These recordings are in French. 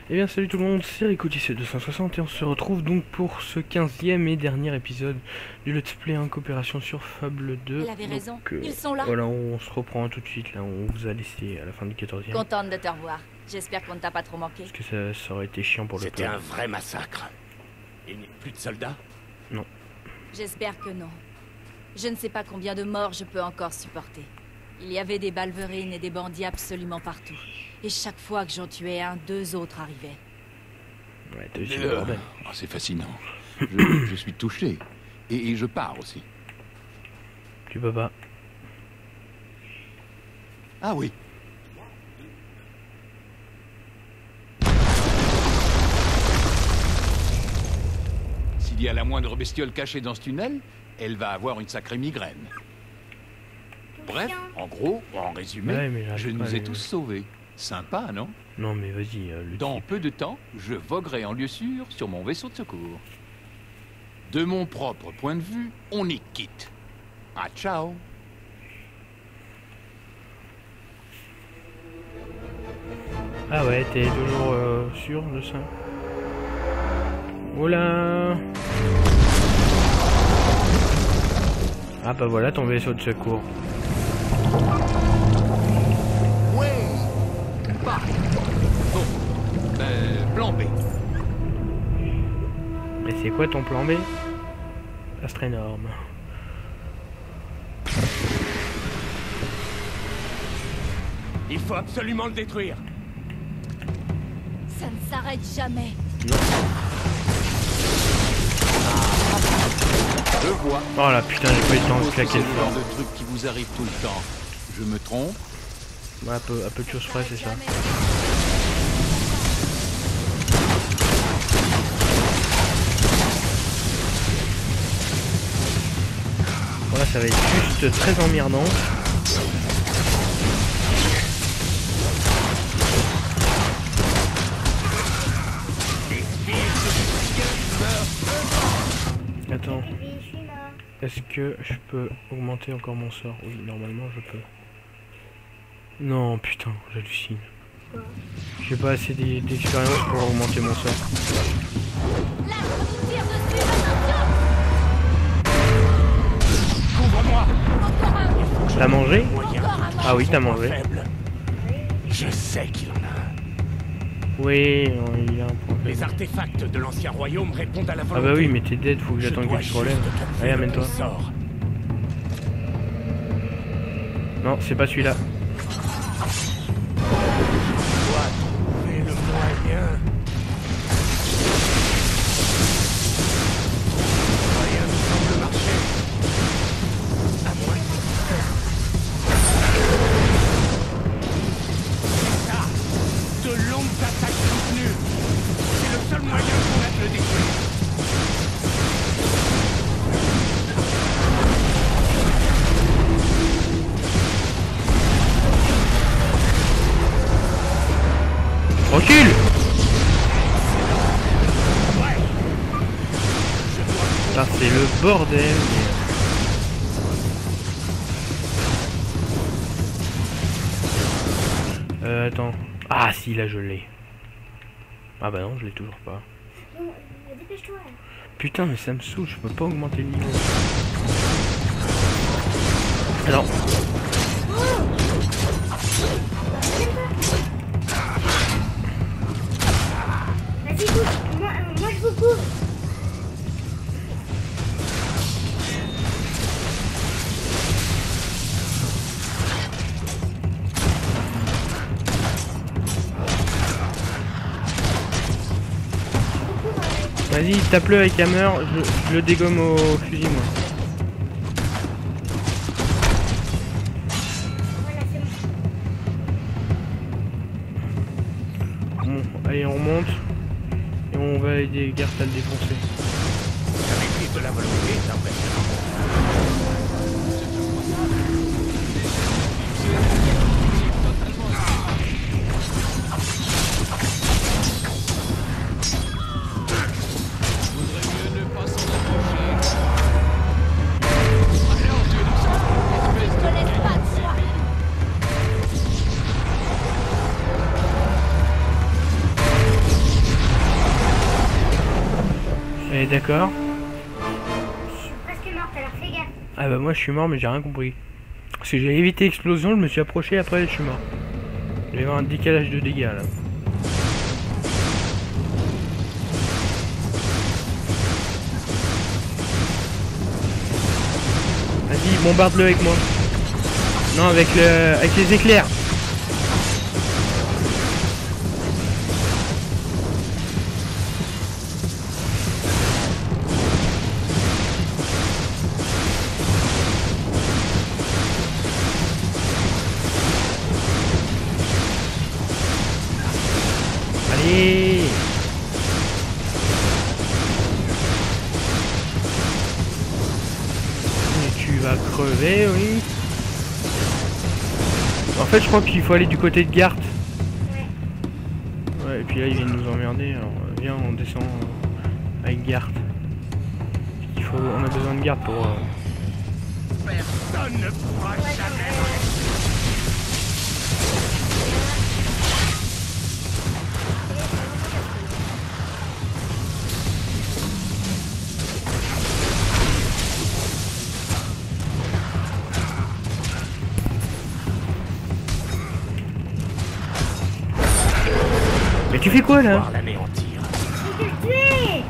Eh bien salut tout le monde, c'est Ricotis260 et on se retrouve donc pour ce 15e et dernier épisode du Let's Play en coopération sur Fable 2. Elle avait raison, ils sont là. Voilà, on se reprend tout de suite, là on vous a laissé à la fin du 14e. Contente de te revoir, j'espère qu'on ne t'a pas trop manqué. Parce que ça aurait été chiant pour le C'était un vrai massacre. Il n'y a plus de soldats? Non. J'espère que non. Je ne sais pas combien de morts je peux encore supporter. Il y avait des balverines et des bandits absolument partout. Et chaque fois que j'en tuais un, deux autres arrivaient. Ouais, t'as eu le bordel. Oh, c'est fascinant. Je suis touché. Et je pars aussi. Tu peux pas. Ah oui. S'il y a la moindre bestiole cachée dans ce tunnel, elle va avoir une sacrée migraine. Bref, en gros, en résumé, Ouais, mais je j'arrive pas nous à ai les- tous sauvés. Sympa, non? Non mais vas-y, le Dans type. peu de temps, je voguerai en lieu sûr sur mon vaisseau de secours. De mon propre point de vue, on y quitte. Ah, ciao. Ah ouais, t'es toujours sûr de ça? Oula. Ah bah voilà ton vaisseau de secours. Ouais. Pas. Bon. Plan B. Mais c'est quoi ton plan B? Astre énorme. Il faut absolument le détruire. Ça ne s'arrête jamais. Je vois. Oh la putain, j'ai pas eu le temps de C'est claquer le le genre fort. de truc qui vous arrive tout le temps. Je me trompe? Ouais, à peu de choses près, c'est ça. Voilà, ça va être juste très emmerdant. Attends. Est-ce que je peux augmenter encore mon sort? Oui, normalement je peux. Non, putain, j'hallucine. J'ai pas assez d'expérience pour augmenter mon sort. Là, on nous tire dessus, attention! Couvre-moi. Encore un, T'as mangé? Moyen. encore un mort. Ah oui, t'as mangé. Faible. Je sais qu'il en a un. Oui, il a un point. Les artefacts de l'ancien royaume répondent à la Ah volonté. bah oui, mais t'es dead, faut que Je j'attende dois que tu te relèves. juste trouver Allez, le amène-toi. bon sort. Non, c'est pas celui-là. Je dois trouver le moyen. Rien ne semble marcher. À moins que... De longues attaques soutenues. C'est le seul moyen pour mettre le détruire. Recule! Putain, c'est le bordel. Attends. Ah si, là je l'ai. Ah bah non, je l'ai toujours pas. Non, dépêche-toi. Putain, mais ça me saoule, je peux pas augmenter le niveau. Alors, Vas-y, cours. Moi je vous cours. vas-y, tape-le avec Hammer, je le dégomme au fusil, moi. Voilà, c'est bon. Bon, allez, on remonte. Et on va aider Garth à le défoncer. La maîtrise de la volonté est impressionnante. Et d'accord. Je suis presque morte, alors fais gaffe. Ah bah moi je suis mort mais j'ai rien compris. Parce que j'ai évité l'explosion, je me suis approché après je suis mort. Il va y avoir un décalage de dégâts là. Vas-y, bombarde-le avec moi. Non, avec les éclairs. Allez. Et tu vas crever, oui. En fait, je crois qu'il faut aller du côté de Gart. Ouais, et puis là, il vient de nous emmerder. Alors, viens, on descend avec Gart. On a besoin de Gart pour... Personne ne pourra jamais. Mais tu fais quoi là? L'anéantir. Je vais te tuer.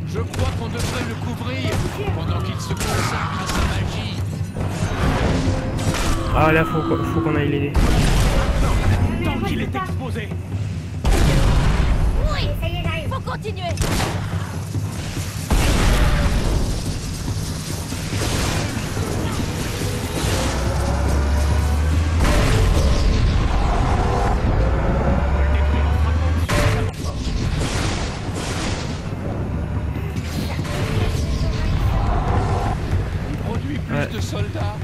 Je crois qu'on devrait le couvrir pendant qu'il se consacre à sa magie. Ah là, faut qu'on aille l'aider. Tant qu'il est exposé. Oui, ça y est, j'arrive. Faut continuer. Il produit plus Ouais. de soldats.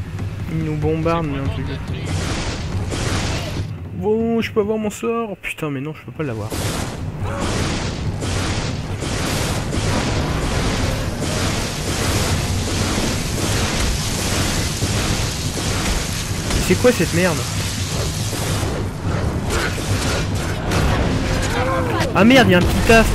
Il nous bombarde, mais un truc. Bon, je peux avoir mon sort. Putain, mais non, je peux pas l'avoir. C'est quoi cette merde? Ah merde, il y a un petit astre.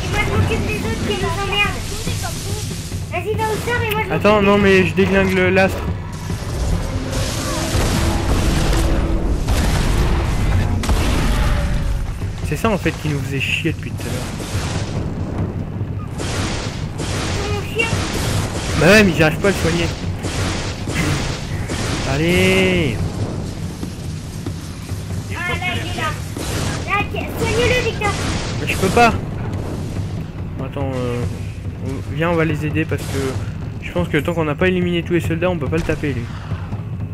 Et moi, je m'occupe des autres qui nous emmerdent. Vas-y, va au sort et moi, je m'occupe Attends, des non, autres. mais je déglingue l'astre. C'est ça en fait qui nous faisait chier depuis tout à l'heure. Mon chien. Bah ouais, mais j'arrive pas à le soigner. Allez. Ah, là, il est là. Là, tiens, soigne-le, Victor. Mais je peux pas. Attends, viens, on va les aider parce que je pense que tant qu'on n'a pas éliminé tous les soldats, on peut pas le taper lui.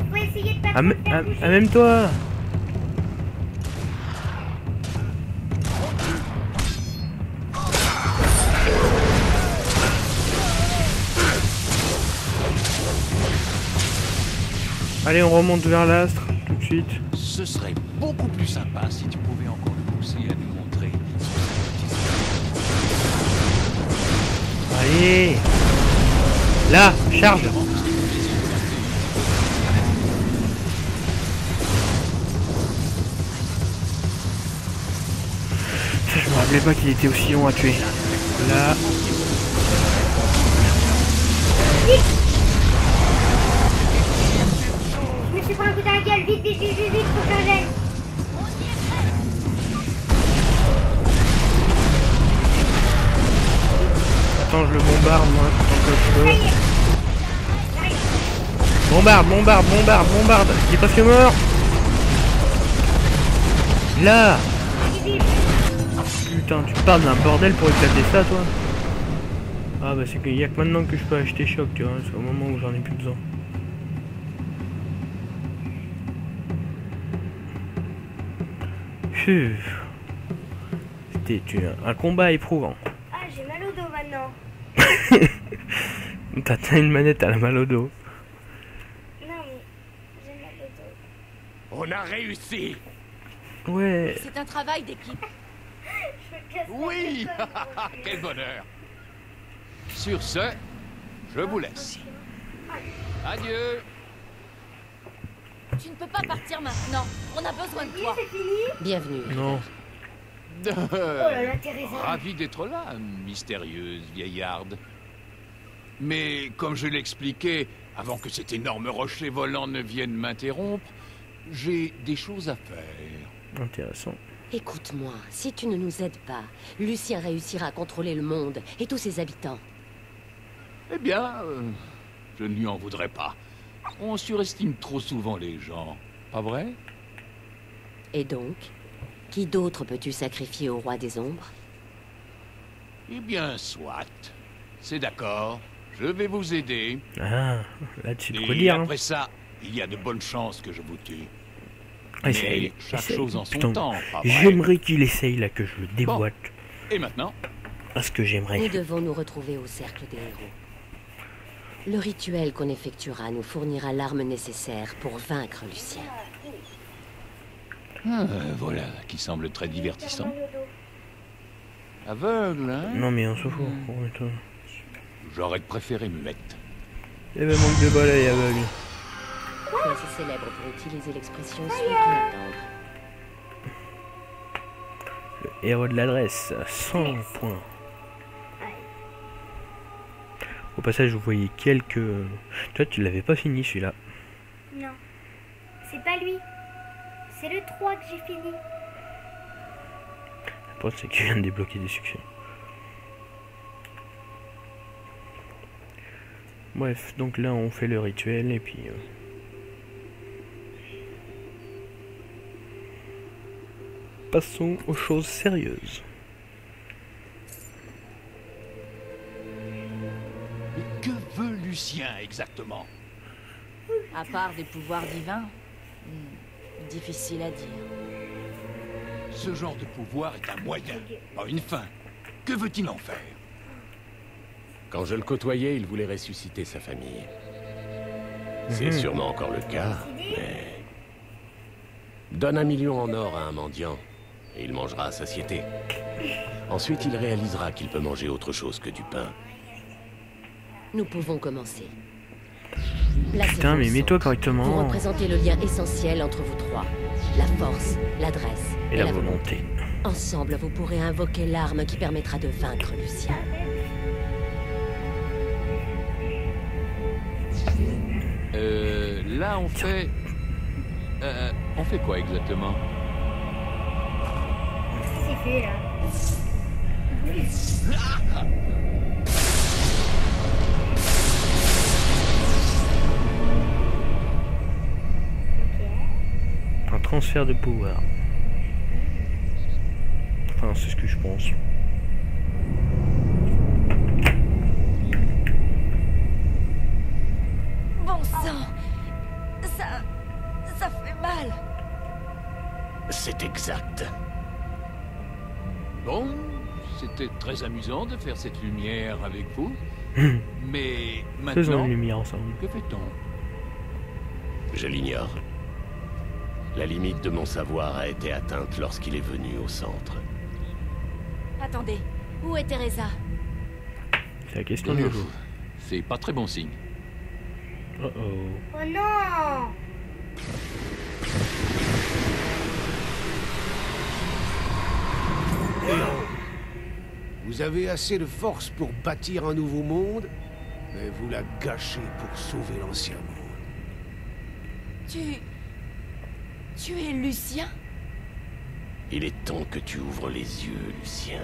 Faut essayer de pas trop le faire bouger. Même toi. Allez, on remonte vers l'astre tout de suite. Ce serait beaucoup plus sympa si tu pouvais encore le pousser à nous montrer son Allez. Là, charge. Ça, je me rappelais pas qu'il était aussi long à tuer. Là. Je me suis pris un coup dans la gueule. Vite, vite, vite, vite, vite, faut que je gêne. Attends, je le bombarde moi, tant que je Ça peux. y est. J'arrive. Bombarde, bombarde, bombarde, bombarde. Il est presque mort. Là. Vite, vite. Putain, tu parles d'un bordel pour éclater ça, toi. Ah bah c'est qu'il y a que maintenant que je peux acheter choc, tu vois. C'est au moment où j'en ai plus besoin. Phew. C'était un combat éprouvant. Ah, j'ai mal au dos maintenant. T'as une manette à la mal au dos. Non, mais j'ai mal au dos. On a réussi. Ouais. C'est un travail d'équipe. Je me casse la Oui. gueule comme un gros chien. Quel bonheur. Sur ce, je vous laisse. Adieu. Tu ne peux pas partir maintenant. On a besoin de toi. C'est fini? Bienvenue. Non. Oh là là, Teresa. Ravi d'être là, mystérieuse vieillarde. Mais comme je l'expliquais, avant que cet énorme rocher volant ne vienne m'interrompre, j'ai des choses à faire. Intéressant. Écoute-moi, si tu ne nous aides pas, Lucien réussira à contrôler le monde et tous ses habitants. Eh bien, je ne lui en voudrais pas. On surestime trop souvent les gens, pas vrai? Et donc, qui d'autre peux-tu sacrifier au roi des ombres? Eh bien, soit. C'est d'accord. Je vais vous aider. Ah, là tu de quoi Et dire. Hein. après ça, il y a de bonnes chances que je vous tue. Ah, Mais chaque chose en son Putain, temps, pas vrai? j'aimerais qu'il essaye là, que je le déboîte. Et maintenant? Parce que Nous j'aimerais. devons nous retrouver au cercle des héros. Le rituel qu'on effectuera nous fournira l'arme nécessaire pour vaincre Lucien. Voilà, qui semble très divertissant. Aveugle, hein? Non mais on s'en fout. Oh, attends. J'aurais préféré me mettre. Eh ben manque de bol, elle est aveugle. Tu es assez célèbre pour utiliser l'expression « suis attendre ». Le héros de l'adresse, 100 points. Au passage, vous voyez quelques... Toi, tu l'avais pas fini celui-là. Non. C'est pas lui. C'est le 3 que j'ai fini. Le problème, c'est que tu viens de débloquer des succès. Bref, donc là, on fait le rituel et puis... Passons aux choses sérieuses. Mais que veut Lucien exactement? À part des pouvoirs divins, difficile à dire. Ce genre de pouvoir est un moyen, pas une fin. Que veut-il en faire? Quand je le côtoyais, il voulait ressusciter sa famille. C'est sûrement encore le cas, mais... Donne 1 million en or à un mendiant, et il mangera à satiété. Ensuite, il réalisera qu'il peut manger autre chose que du pain. Nous pouvons commencer. Putain, mais mets-toi Vous correctement. représentez le lien essentiel entre vous trois. La force, l'adresse Et la volonté. Ensemble, vous pourrez invoquer l'arme qui permettra de vaincre Lucien. Là, on fait... on fait quoi exactement? Qu'est-ce que c'est fait là? Un transfert de pouvoir. Enfin, c'est ce que je pense. Bon sang! Ça fait mal! C'est exact. Bon, c'était très amusant de faire cette lumière avec vous. Mais Faisons maintenant, une lumière ensemble. que fait-on? Je l'ignore. La limite de mon savoir a été atteinte lorsqu'il est venu au centre. Attendez, où est Teresa? C'est la question du jour. C'est pas très bon signe. Oh oh. Oh non! Vous avez assez de force pour bâtir un nouveau monde, mais vous la gâchez pour sauver l'ancien monde. Tu es Lucien? Il est temps que tu ouvres les yeux, Lucien.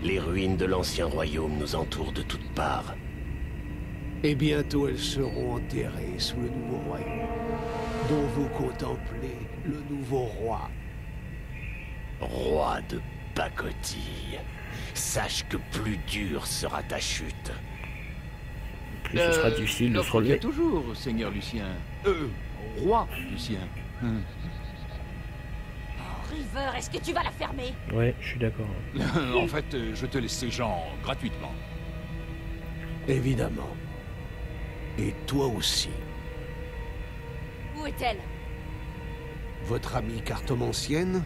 Les ruines de l'ancien royaume nous entourent de toutes parts. Et bientôt elles seront enterrées sous le nouveau royaume, dont vous contemplez le nouveau roi. Roi de pacotille, sache que plus dure sera ta chute. Plus ce sera difficile de se l'offre vient relever. toujours, Seigneur Lucien. Roi Lucien. Oh, River, est-ce que tu vas la fermer? Ouais, je suis d'accord. En fait, je te laisse ces gens gratuitement. Évidemment. Et toi aussi. Où est-elle? Votre amie cartomancienne,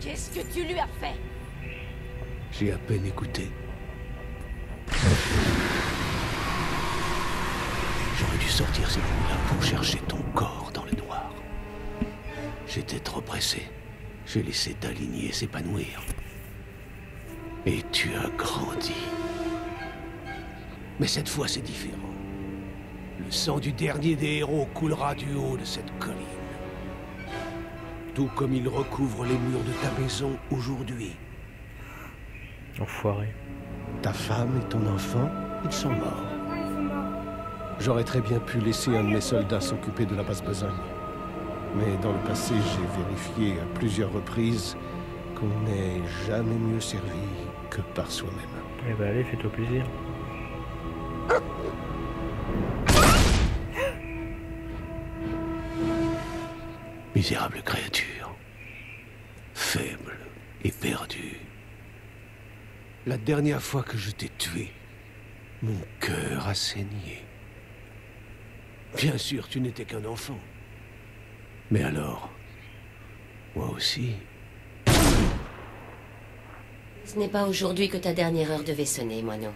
Qu'est-ce que tu lui as fait? j'ai à peine écouté. sortir ces nuits-là pour chercher ton corps dans le noir. J'étais trop pressé. J'ai laissé ta lignée s'épanouir. Et tu as grandi. Mais cette fois, c'est différent. Le sang du dernier des héros coulera du haut de cette colline. Tout comme il recouvre les murs de ta maison aujourd'hui. Enfoiré. Ta femme et ton enfant, ils sont morts. J'aurais très bien pu laisser un de mes soldats s'occuper de la basse besogne. Mais dans le passé, j'ai vérifié à plusieurs reprises qu'on n'est jamais mieux servi que par soi-même. Eh ben allez, fais-toi plaisir. Misérable créature. Faible et perdue. La dernière fois que je t'ai tué, mon cœur a saigné. Bien sûr, tu n'étais qu'un enfant. Mais alors, moi aussi. Ce n'est pas aujourd'hui que ta dernière heure devait sonner, moineau.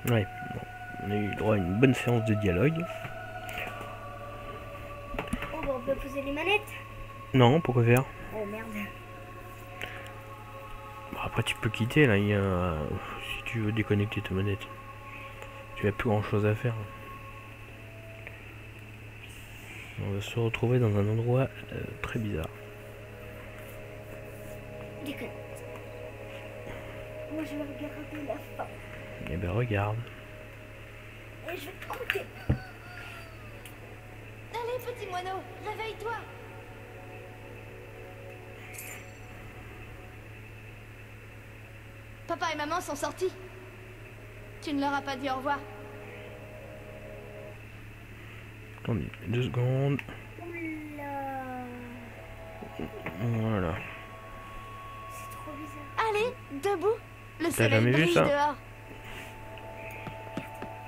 Ouais, bon, on a eu droit à une bonne séance de dialogue. Oh, bah, on peut poser les manettes. Non, pourquoi faire? Oh merde. Bon, après tu peux quitter là, il y a... si tu veux déconnecter ta manette. Tu as plus grand chose à faire. On va se retrouver dans un endroit très bizarre. Déconne. Moi je vais regarder la fin. Eh ben regarde. Et je vais te compter. Allez, petit moineau, réveille-toi. Papa et maman sont sortis. Tu ne leur as pas dit au revoir. Attendez, 2 secondes. Oula. Voilà. C'est trop bizarre. Allez, debout. Le T'as soleil jamais vu brille ça? dehors.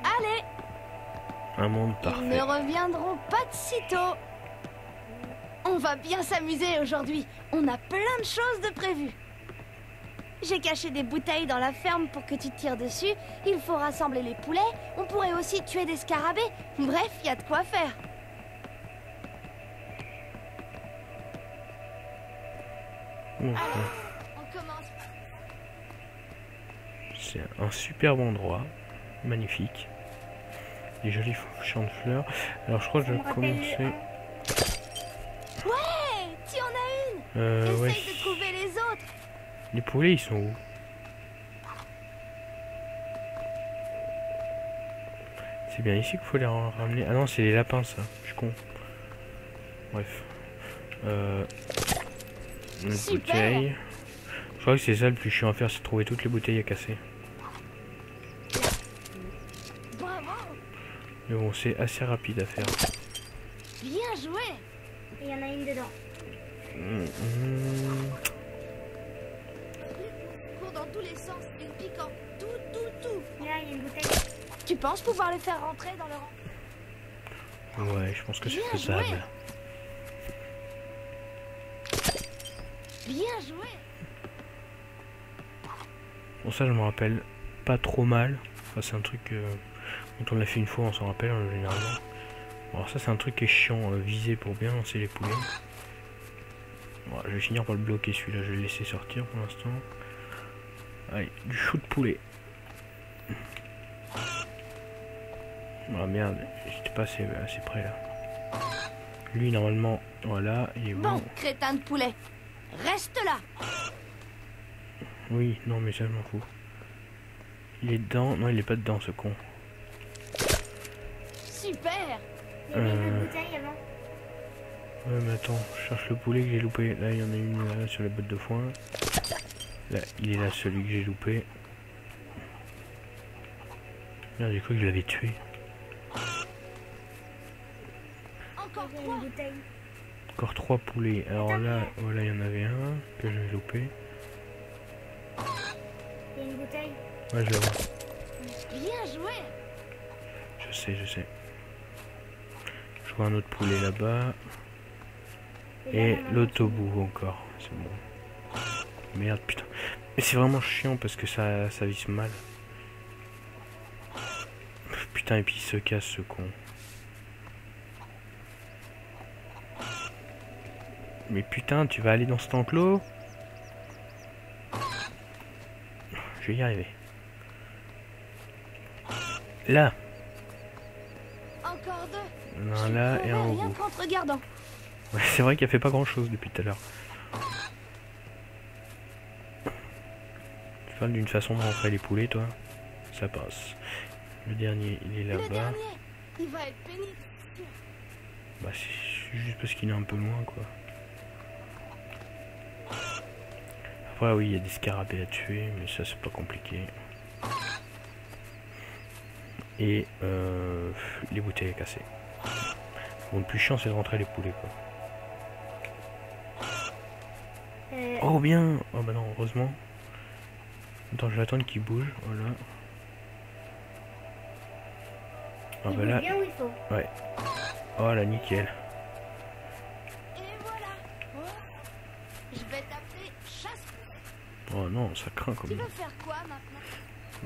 Allez, Un monde ils parfait. ne reviendront pas de sitôt. On va bien s'amuser aujourd'hui. On a plein de choses de prévues. J'ai caché des bouteilles dans la ferme pour que tu tires dessus. Il faut rassembler les poulets. On pourrait aussi tuer des scarabées. Bref, il y a de quoi faire. Bon, On commence. c'est un superbe endroit. Magnifique. Des jolis champs de fleurs. Alors je crois que je vais commencer... Ouais, tu en as une. Essaye ouais. de trouver les autres. Les poulets ils sont où? C'est bien ici qu'il faut les ramener. Ah non, c'est les lapins ça. Je suis con. Bref. Une Super. bouteille. Je crois que c'est ça le plus chiant à faire, c'est trouver toutes les bouteilles à casser. Bravo. Mais bon, c'est assez rapide à faire. Bien joué. Et il y en a une dedans. Cours dans tous les sens, une piquant. Tout. Là, il y a une bouteille. Tu penses pouvoir les faire rentrer dans leur... Ouais, je pense que c'est Bien faisable. joué. Bien joué. Bon, ça je me rappelle pas trop mal. Enfin, c'est un truc quand on l'a fait une fois on s'en rappelle généralement. Bon, alors ça c'est un truc qui est chiant, viser pour bien lancer les poulets. Bon, je vais finir par le bloquer celui-là, je vais le laisser sortir pour l'instant. Allez, du shoot poulet. Ah merde, j'étais pas assez près là. Lui normalement, voilà, il est bon. Bon, crétin de poulet. Reste là. Oui, non mais ça je m'en fous. Il est dedans, non il est pas dedans ce con. Super. Il y avait une autre bouteille avant. Ouais mais attends, je cherche le poulet que j'ai loupé. Là il y en a une là, sur la botte de foin. Là, il est là celui que j'ai loupé. Merde, j'ai cru que je l'avais tué. Encore Il y a 3. une bouteille. Encore 3 poulets. Alors là, voilà, il y en avait un que j'avais loupé. Il y a une bouteille. Ouais, je le vois. Bien joué. Je sais. Je vois un autre poulet là-bas. Et l'autre au bout encore. C'est bon. Merde, putain. Mais c'est vraiment chiant parce que ça visse mal. putain, et puis il se casse ce con. Mais putain, tu vas aller dans cet enclos? Je vais y arriver. Là. Encore deux. Un là et un au rien bout. qu'en te regardant. Ouais, c'est vrai qu'elle fait pas grand chose depuis tout à l'heure. Tu parles d'une façon dont on fait les poulets, toi? Ça passe. Le dernier, il est Le là-bas. dernier, il va être pénible. Bah, c'est juste parce qu'il est un peu loin, quoi. Après, oui, il y a des scarabées à tuer, mais ça, c'est pas compliqué. Et les bouteilles à casser. Bon, le plus chiant, c'est de rentrer les poulets, quoi. Oh, bien! Oh, bah non, heureusement. Attends, je vais attendre qu'il bouge, voilà. Ah, bah là. Bien où il faut. Ouais. Oh, là, nickel. Et voilà. Oh. Je vais t'appeler chasse. Oh non, ça craint comme Tu ça. veux faire quoi maintenant?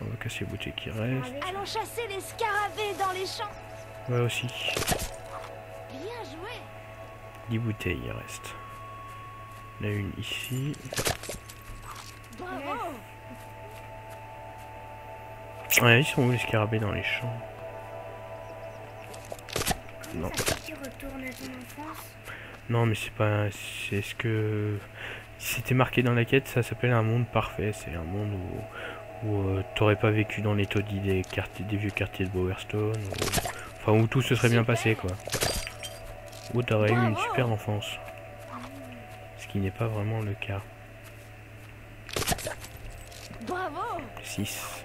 On va casser les bouteilles qui restent. Allons chasser les scarabées dans les champs. Ouais, aussi. Bien joué. 10 bouteilles, il reste. Il y en a une ici. Bravo. Ouais, ils sont où les scarabées dans les champs? Non. Ça fait que tu retournes à ton enfance. Non, mais c'est pas. C'est ce que. Si c'était marqué dans la quête, ça s'appelle un monde parfait. C'est un monde où t'aurais pas vécu dans les taudis des vieux quartiers de Bowerstone. Enfin, où tout se serait bien passé, quoi. Où t'aurais eu une super enfance. Ce qui n'est pas vraiment le cas. Bravo. 6.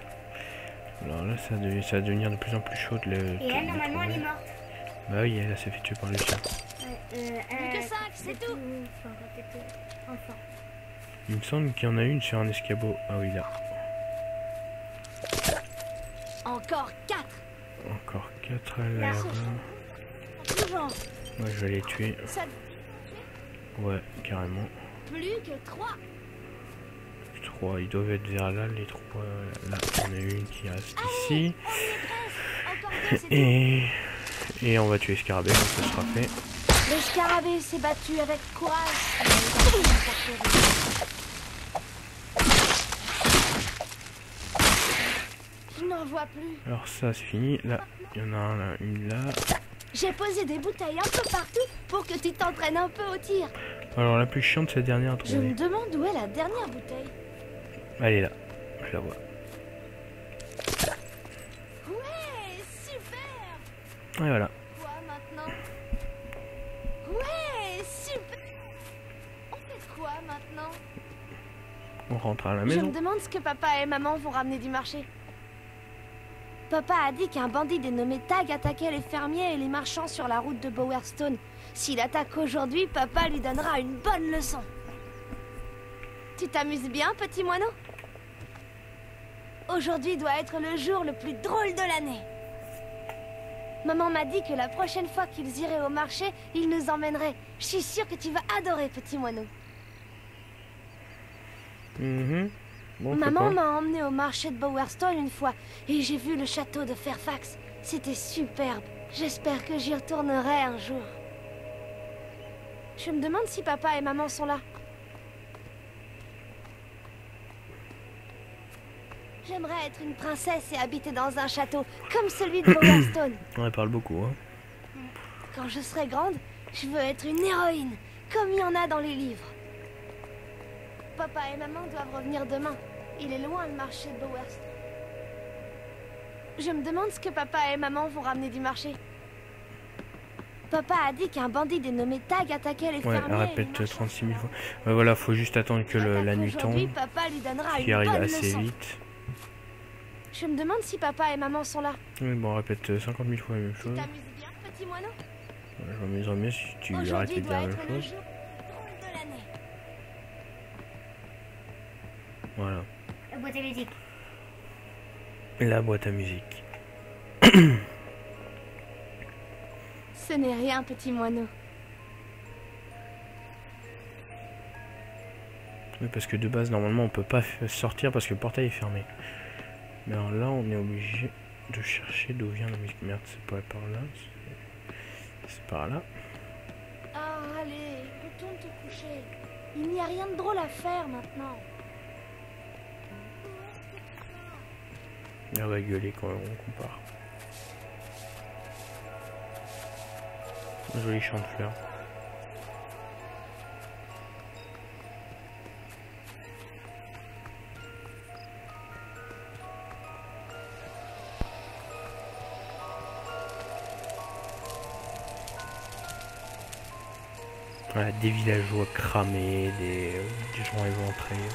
Alors là, ça va devenir de plus en plus chaud de le. Et elle, normalement, elle est morte. Bah oui, elle s'est fait tuer par le chien. Plus que 5, c'est tout. Enfin, quand t'étais enfant. Il me semble qu'il y en a une sur un escabeau. Ah oui, là. Encore 4. Encore 4 là. Tout genre. Ouais, je vais les tuer. Ça Ouais, carrément. plus que 3. 3, ils doivent être vers là, les 3. Là, il y en a une qui reste ici. On y est presque. Encore 2, c'est tout. Et on va tuer Scarabée, donc ça sera fait. Le scarabée s'est battu avec courage. Je n'en vois plus. Alors ça, c'est fini. Là, il y en a un là, une là. J'ai posé des bouteilles un peu partout pour que tu t'entraînes un peu au tir. Alors la plus chiante, c'est la dernière à Je me trouver. demande où est la dernière bouteille. Elle est là. Je la vois. Ouais, super. Et voilà. Quoi maintenant? Ouais, super. On fait quoi maintenant? On rentre à la Je maison. me demande ce que papa et maman vont ramener du marché. Papa a dit qu'un bandit dénommé Tag attaquait les fermiers et les marchands sur la route de Bowerstone. S'il attaque aujourd'hui, papa lui donnera une bonne leçon. Tu t'amuses bien, petit moineau? Aujourd'hui doit être le jour le plus drôle de l'année. Maman m'a dit que la prochaine fois qu'ils iraient au marché, ils nous emmèneraient. Je suis sûre que tu vas adorer, petit moineau. Bon, Maman m'a emmené au marché de Bowerstone une fois et j'ai vu le château de Fairfax. C'était superbe. J'espère que j'y retournerai un jour. Je me demande si papa et maman sont là. J'aimerais être une princesse et habiter dans un château comme celui de Bowerstone. On parle beaucoup, hein. Quand je serai grande, je veux être une héroïne, comme il y en a dans les livres. Papa et maman doivent revenir demain. Il est loin le marché de Bowerstone. Je me demande ce que papa et maman vont ramener du marché. Papa a dit qu'un bandit dénommé Tag attaquait les Ouais, fermiers. elle répète 36 000 fois. Ouais, voilà, faut juste attendre que la nuit Aujourd'hui, tombe. papa lui donnera Ce qui une arrive bonne assez leçon. vite. Je me demande si papa et maman sont là. Oui, bon, on répète 50 000 fois la même Tu chose. t'amuses bien, petit moineau? Je m'amuserais mieux si tu arrêtais Aujourd'hui de dire doit la même être le chose. jour le plus drôle de l'année. Voilà. La boîte à musique. La boîte à musique. Ce n'est rien, petit moineau. Oui, parce que de base, normalement, on peut pas sortir parce que le portail est fermé. Mais alors là, on est obligé. de chercher d'où vient la musique. Merde, c'est pas par là. C'est par là. Ah, allez, retourne te coucher. Il n'y a rien de drôle à faire maintenant. Elle va gueuler quand on compare. Joli champ de fleurs. Voilà, des villageois cramés, des gens éventrés.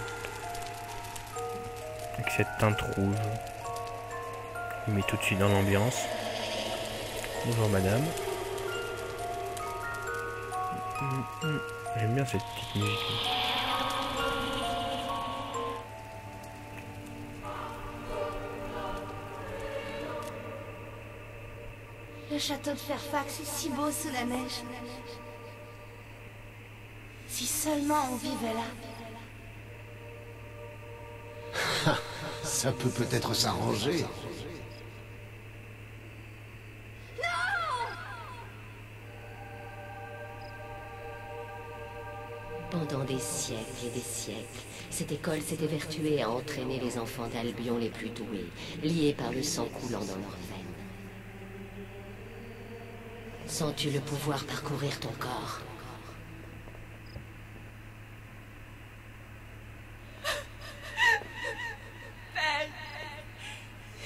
Avec cette teinte rouge. Il met tout de suite dans l'ambiance. Bonjour madame. J'aime bien cette petite musique. Le château de Fairfax est si beau sous la neige. Si seulement on vivait là. Ça peut peut-être s'arranger. Pendant des siècles et des siècles, cette école s'est évertuée à entraîner les enfants d'Albion les plus doués, liés par le sang coulant dans leurs veines. Sens-tu le pouvoir parcourir ton corps?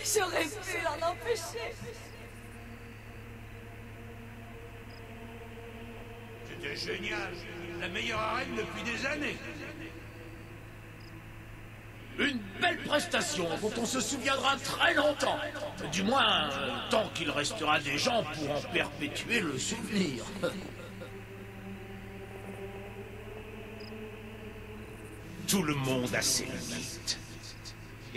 J'aurais pu l'en empêcher. C'était génial. La meilleure arène depuis des années. Une belle prestation dont on se souviendra très longtemps. Du moins, tant qu'il restera des gens pour en perpétuer le souvenir. Tout le monde a ses limites.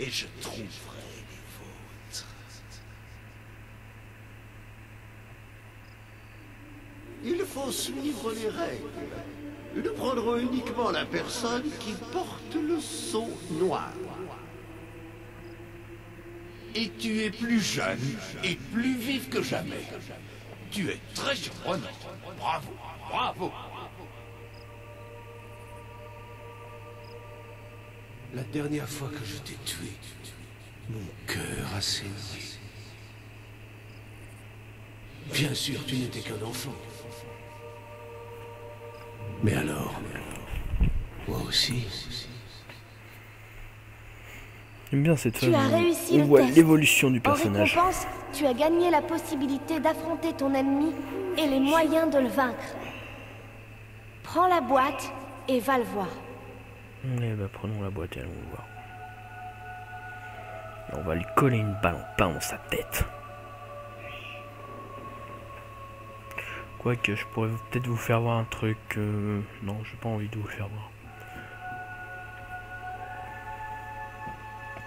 Et je trouverai les vôtres. Il faut suivre les règles. Nous prendrons uniquement la personne qui porte le sceau noir. Et tu es plus jeune et plus vif que jamais. Tu es très surprenant. Bravo, bravo. La dernière fois que je t'ai tué, mon cœur a saigné. Bien sûr, tu n'étais qu'un enfant. Mais alors, moi aussi. J'aime bien cette Tu as réussi on le voit test. l'évolution du personnage. En récompense, tu as gagné la possibilité d'affronter ton ennemi et les moyens de le vaincre. Prends la boîte et va le voir. Eh ben, prenons la boîte et allons le voir. Et on va lui coller une balle en plein dans sa tête. Quoique, je pourrais peut-être vous faire voir un truc. Non, j'ai pas envie de vous le faire voir.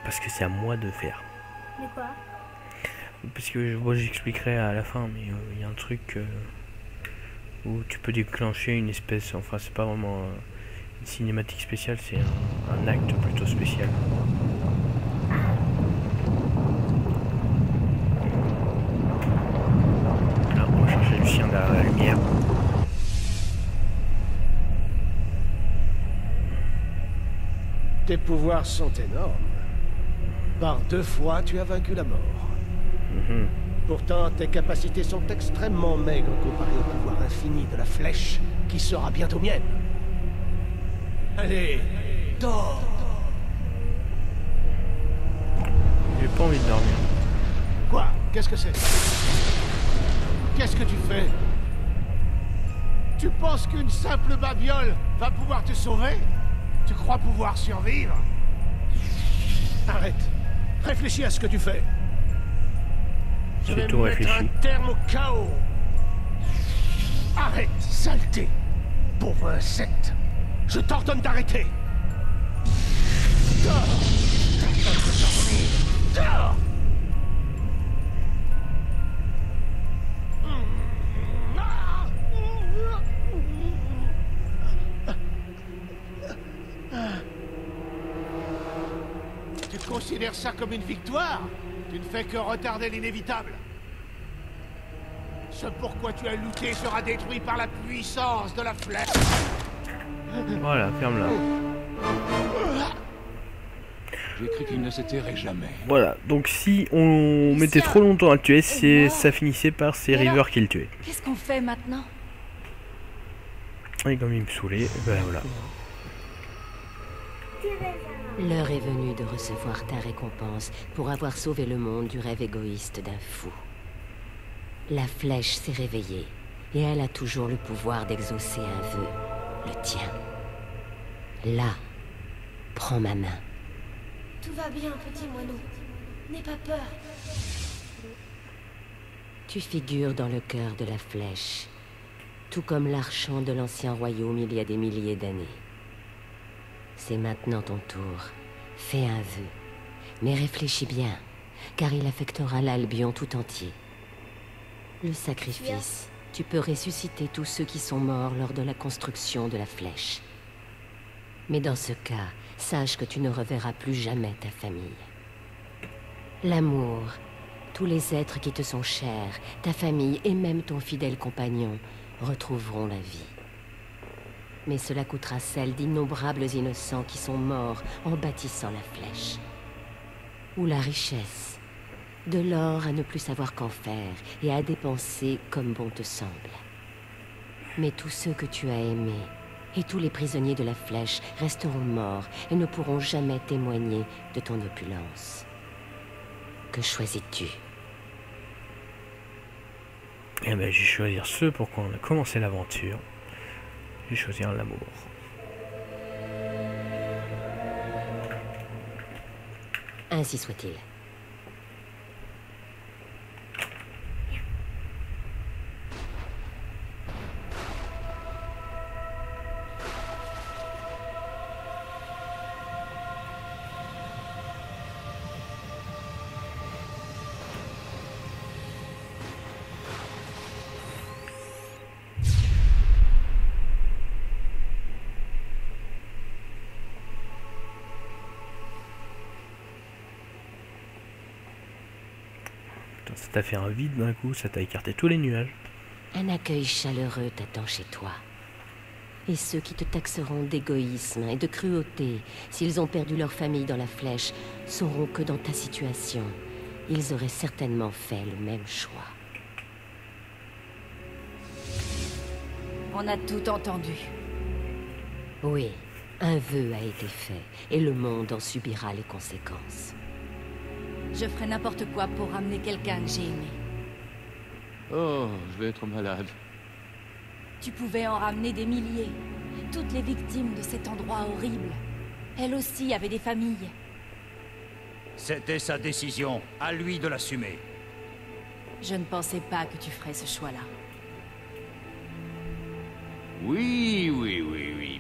Parce que c'est à moi de faire. De quoi? Parce que moi j'expliquerai à la fin, mais il y a un truc où tu peux déclencher une espèce. Enfin, c'est pas vraiment une cinématique spéciale, c'est un acte plutôt spécial. Là, on va chercher Lucien derrière la lumière. Tes pouvoirs sont énormes. Par 2 fois, tu as vaincu la mort. Pourtant, tes capacités sont extrêmement maigres comparées au pouvoir infini de la flèche, qui sera bientôt mienne. Allez, dors. J'ai pas envie de dormir. Quoi? Qu'est-ce que c'est? Qu'est-ce que tu fais? Tu penses qu'une simple babiole va pouvoir te sauver? Tu crois pouvoir survivre? Arrête. Réfléchis à ce que tu fais. Je vais tout mettre réfléchi. un terme au chaos. Arrête, saleté. Pauvre insecte. Je t'ordonne d'arrêter. Dors. Dors. Tu considères considères ça comme une victoire? Tu ne fais que retarder l'inévitable. Ce pourquoi tu as lutté sera détruit par la puissance de la flèche. Voilà, ferme-la. J'ai cru qu'il ne se tairait jamais. Voilà, donc si on mettait trop longtemps à le tuer, ça finissait par ces rivers qui le tuaient. Qu'est-ce qu'on fait maintenant? Et comme il me saoulait, ben voilà. L'heure est venue de recevoir ta récompense pour avoir sauvé le monde du rêve égoïste d'un fou. La flèche s'est réveillée, et elle a toujours le pouvoir d'exaucer un vœu, le tien. Là, prends ma main. Tout va bien, petit moineau. N'aie pas peur. Tu figures dans le cœur de la flèche, tout comme l'archant de l'ancien royaume il y a des milliers d'années. C'est maintenant ton tour. Fais un vœu, mais réfléchis bien, car il affectera l'Albion tout entier. Le sacrifice, tu peux ressusciter tous ceux qui sont morts lors de la construction de la flèche. Mais dans ce cas, sache que tu ne reverras plus jamais ta famille. L'amour, tous les êtres qui te sont chers, ta famille et même ton fidèle compagnon retrouveront la vie. Mais cela coûtera celle d'innombrables innocents qui sont morts en bâtissant la flèche. Ou la richesse, de l'or à ne plus savoir qu'en faire et à dépenser comme bon te semble. Mais tous ceux que tu as aimés et tous les prisonniers de la flèche resteront morts et ne pourront jamais témoigner de ton opulence. Que choisis-tu? Eh ben, je vais choisir ceux pour qu'on a commencé l'aventure. Je vais choisir l'amour. Ainsi soit-il. Ça t'a fait un vide d'un coup, ça t'a écarté tous les nuages. Un accueil chaleureux t'attend chez toi. Et ceux qui te taxeront d'égoïsme et de cruauté, s'ils ont perdu leur famille dans la flèche, sauront que dans ta situation, ils auraient certainement fait le même choix. On a tout entendu. Oui, un vœu a été fait, et le monde en subira les conséquences. Je ferai n'importe quoi pour ramener quelqu'un que j'ai aimé. Oh, je vais être malade. Tu pouvais en ramener des milliers. Toutes les victimes de cet endroit horrible. Elles aussi avaient des familles. C'était sa décision, à lui de l'assumer. Je ne pensais pas que tu ferais ce choix-là. Oui,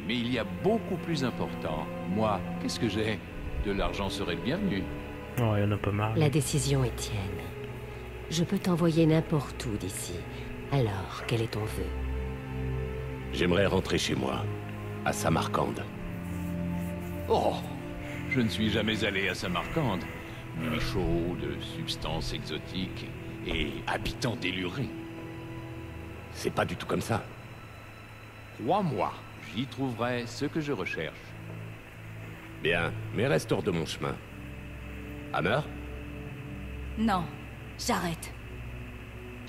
mais il y a beaucoup plus important. Moi, qu'est-ce que j'ai? De l'argent serait le bienvenu. Oh, il y en a pas mal. La décision est tienne. Je peux t'envoyer n'importe où d'ici. Alors, quel est ton vœu? J'aimerais rentrer chez moi, à Samarcande. Oh, je ne suis jamais allé à Samarcande. Nuit chaude, substances exotiques et habitants délurés. C'est pas du tout comme ça. Crois-moi, j'y trouverai ce que je recherche. Bien, mais reste hors de mon chemin. Hammer? Non, j'arrête.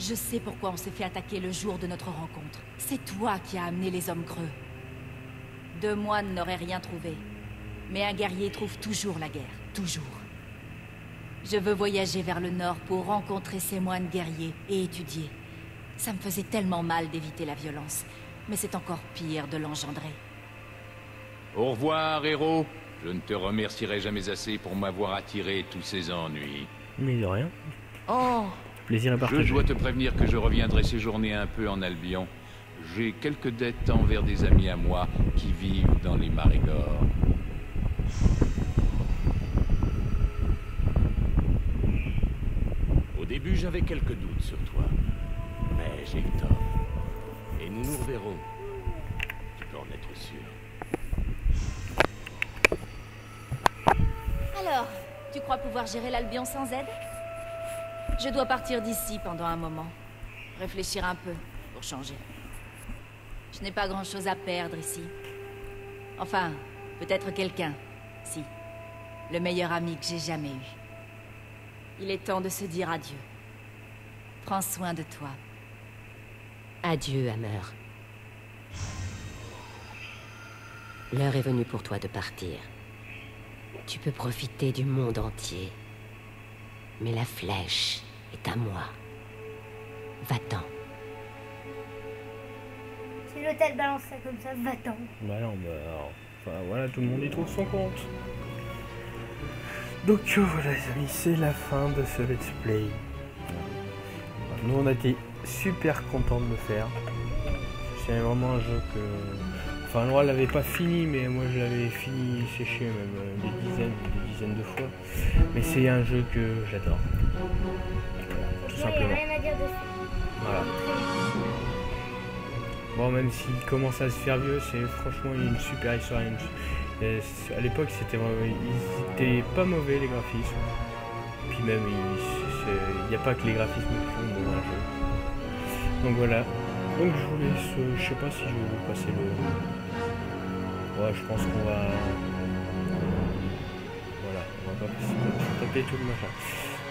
Je sais pourquoi on s'est fait attaquer le jour de notre rencontre. C'est toi qui as amené les hommes creux. 2 moines n'auraient rien trouvé. Mais un guerrier trouve toujours la guerre. Toujours. Je veux voyager vers le nord pour rencontrer ces moines guerriers et étudier. Ça me faisait tellement mal d'éviter la violence. Mais c'est encore pire de l'engendrer. Au revoir, héros. Je ne te remercierai jamais assez pour m'avoir attiré tous ces ennuis. Mais de rien. Oh, plaisir à partager. Je dois te prévenir que je reviendrai séjourner un peu en Albion. J'ai quelques dettes envers des amis à moi qui vivent dans les Marégor. Au début, j'avais quelques doutes sur toi. Mais j'ai eu tort. Et nous nous reverrons. Tu peux en être sûr. Alors, Tu crois pouvoir gérer l'Albion sans aide? Je dois partir d'ici pendant un moment. Réfléchir un peu, pour changer. Je n'ai pas grand-chose à perdre ici. Enfin, peut-être quelqu'un, si. Le meilleur ami que j'ai jamais eu. Il est temps de se dire adieu. Prends soin de toi. Adieu, Hammer. L'heure est venue pour toi de partir. Tu peux profiter du monde entier. Mais la flèche est à moi. Va-t'en. Si l'hôtel balance ça comme ça, va-t'en. Bah non, bah alors, enfin voilà, tout le monde y trouve son compte. Donc voilà les amis, c'est la fin de ce let's play. Nous on a été super contents de le faire. C'est vraiment un jeu que... Enfin Laura l'avait pas fini, mais moi je l'avais fini séché même des dizaines de fois. Mais c'est un jeu que j'adore. Voilà, tout simplement. Il n'y a rien à dire dessus. Voilà. Bon, même s'il commence à se faire vieux, c'est franchement une super histoire. À l'époque, c'était ils étaient pas mauvais les graphismes. Puis même, il n'y a pas que les graphismes qui font bon un jeu. Donc voilà. Donc je vous laisse. Je sais pas si je vais vous passer le. Ouais, je pense qu'on va. Voilà, on va pas taper tout le machin.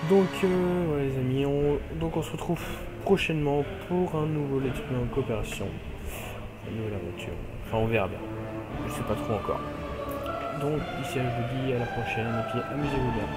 Donc voilà les amis, on se retrouve prochainement pour un nouveau let's play en coopération. Une nouvelle aventure. Enfin on verra bien. Je sais pas trop encore. Donc d'ici là je vous dis à la prochaine et puis amusez-vous bien.